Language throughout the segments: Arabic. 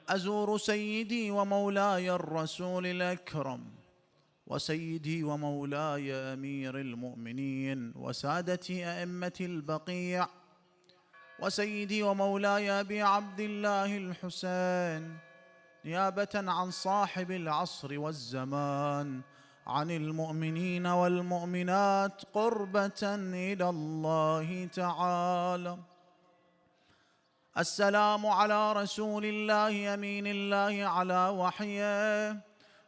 أزور سيدي ومولاي الرسول الأكرم وسيدي ومولاي أمير المؤمنين وسادتي أئمة البقيع وسيدي ومولاي أبي عبد الله الحسين، نيابة عن صاحب العصر والزمان، عن المؤمنين والمؤمنات، قربة إلى الله تعالى. السلام على رسول الله أمين الله على وحيه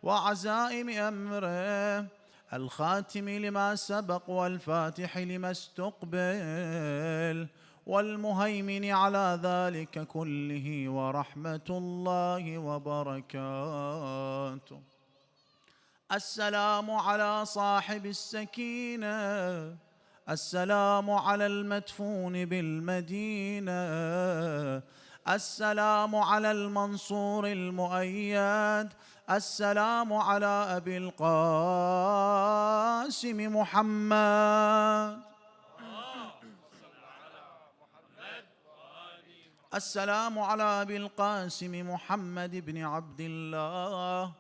وعزائم أمره، الخاتم لما سبق والفاتح لما استقبل والمهيمن على ذلك كله، ورحمة الله وبركاته. السلام على صاحب السكينة، السلام على المدفون بالمدينة، السلام على المنصور المؤيد، السلام على أبي القاسم محمد، السلام على أبي القاسم محمد بن عبد الله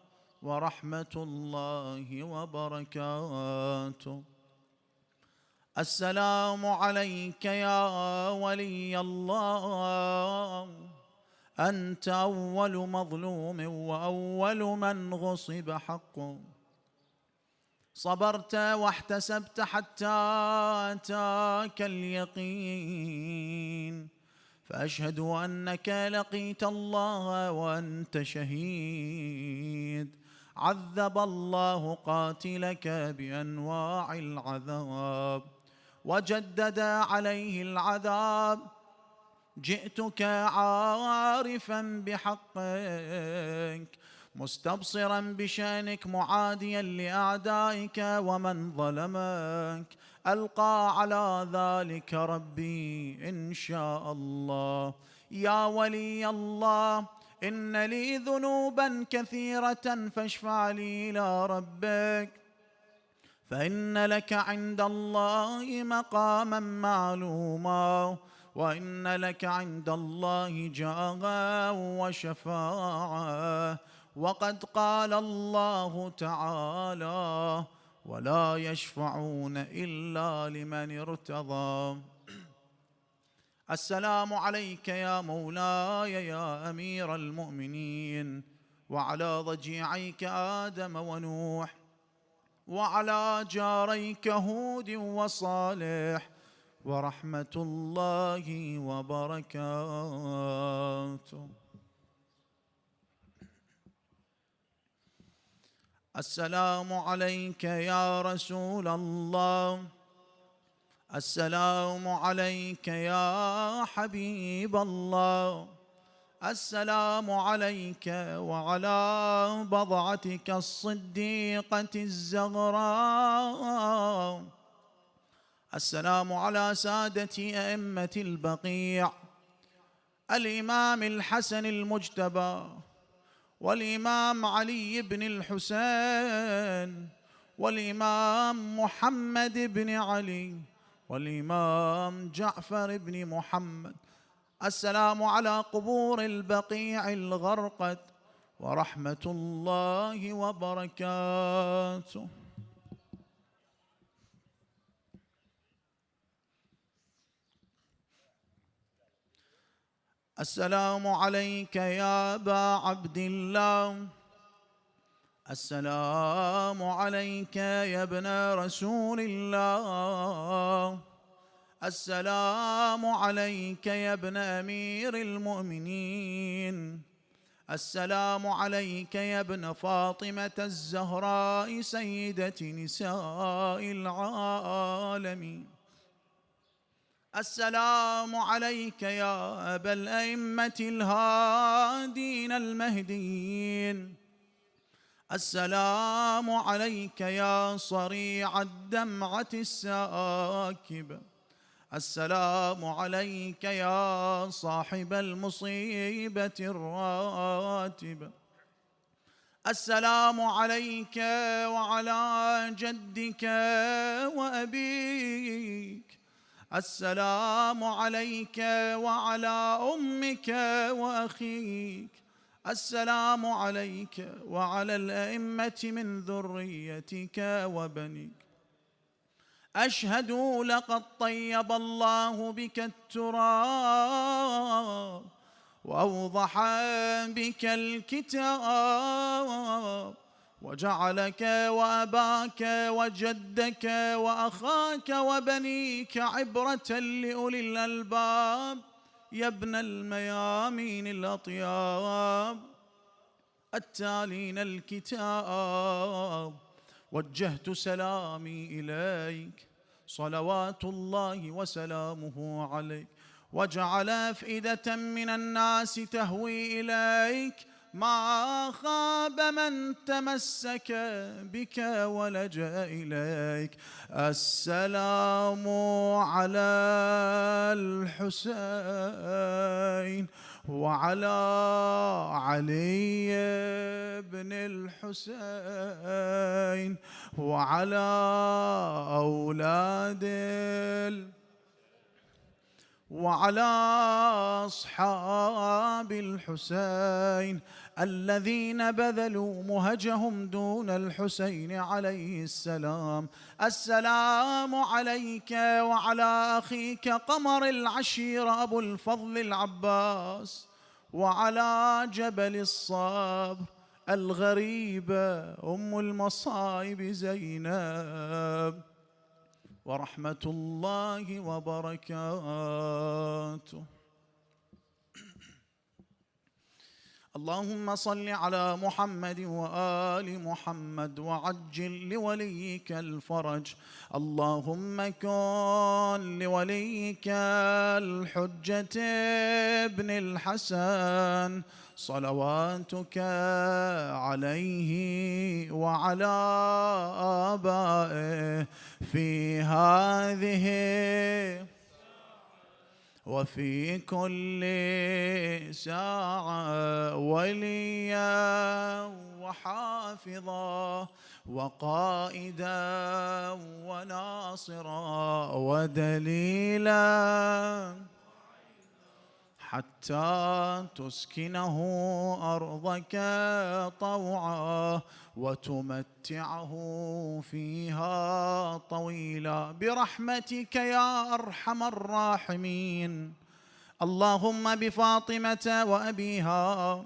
ورحمة الله وبركاته. السلام عليك يا ولي الله، أنت أول مظلوم وأول من غصب حقه، صبرت واحتسبت حتى أتاك اليقين، فأشهد أنك لقيت الله وأنت شهيد، عذب الله قاتلك بأنواع العذاب وجدد عليه العذاب، جئتك عارفا بحقك مستبصرا بشأنك معاديا لأعدائك ومن ظلمك، ألقى على ذلك ربي إن شاء الله. يا ولي الله، إن لي ذنوبا كثيرة فاشفع لي إلى ربك، فإن لك عند الله مقاما معلوما، وإن لك عند الله جاها وشفاعة، وقد قال الله تعالى: ولا يشفعون إلا لمن ارتضى. السلام عليك يا مولاي يا أمير المؤمنين، وعلى ضجيعيك آدم ونوح، وعلى جاريك هود وصالح، ورحمة الله وبركاته. السلام عليك يا رسول الله، السلام عليك يا حبيب الله، السلام عليك وعلى بضعتك الصديقة الزغراء، السلام على سادة أئمة البقيع، الإمام الحسن المجتبى، والإمام علي بن الحسين، والإمام محمد بن علي، والإمام جعفر بن محمد. السلام على قبور البقيع الغرقد، ورحمة الله وبركاته. السلام عليك يا أبا عبد الله، السلام عليك يا ابن رسول الله، السلام عليك يا ابن أمير المؤمنين، السلام عليك يا ابن فاطمة الزهراء سيدة نساء العالمين، السلام عليك يا أبا الأئمة الهادين المهديين، السلام عليك يا صريع الدمعة الساكبة، السلام عليك يا صاحب المصيبة الراتبة، السلام عليك وعلى جدك وأبيك، السلام عليك وعلى أمك وأخيك، السلام عليك وعلى الأئمة من ذريتك وبنيك. أشهد لقد طيب الله بك التراب وأوضح بك الكتاب وجعلك وأباك وجدك وأخاك وبنيك عبرة لأولي الألباب يا ابن الميامين الأطياب التالين الكتاب. وجهت سلامي إليك صلوات الله وسلامه عليك، وجعل أفئدة من الناس تهوي إليك، ما خاب من تمسك بك ولجأ إليك. السلام على الحسين وعلى علي بن الحسين وعلى أولاد وعلى أصحاب الحسين الذين بذلوا مهجهم دون الحسين عليه السلام. السلام عليك وعلى أخيك قمر العشيرة أبو الفضل العباس، وعلى جبل الصبر الغريبة أم المصائب زينب، ورحمة الله وبركاته. اللهم صل على محمد وآل محمد وعجل لوليك الفرج. اللهم كن لوليك الحجة ابن الحسن صلواتك عليه وعلى آبائه في هذه وفي كل ساعة وليا وحافظا وقائدا وناصرا ودليلا، حتى تسكنه أرضك طوعا وتمتعه فيها طويلا برحمتك يا أرحم الراحمين. اللهم بفاطمة وأبيها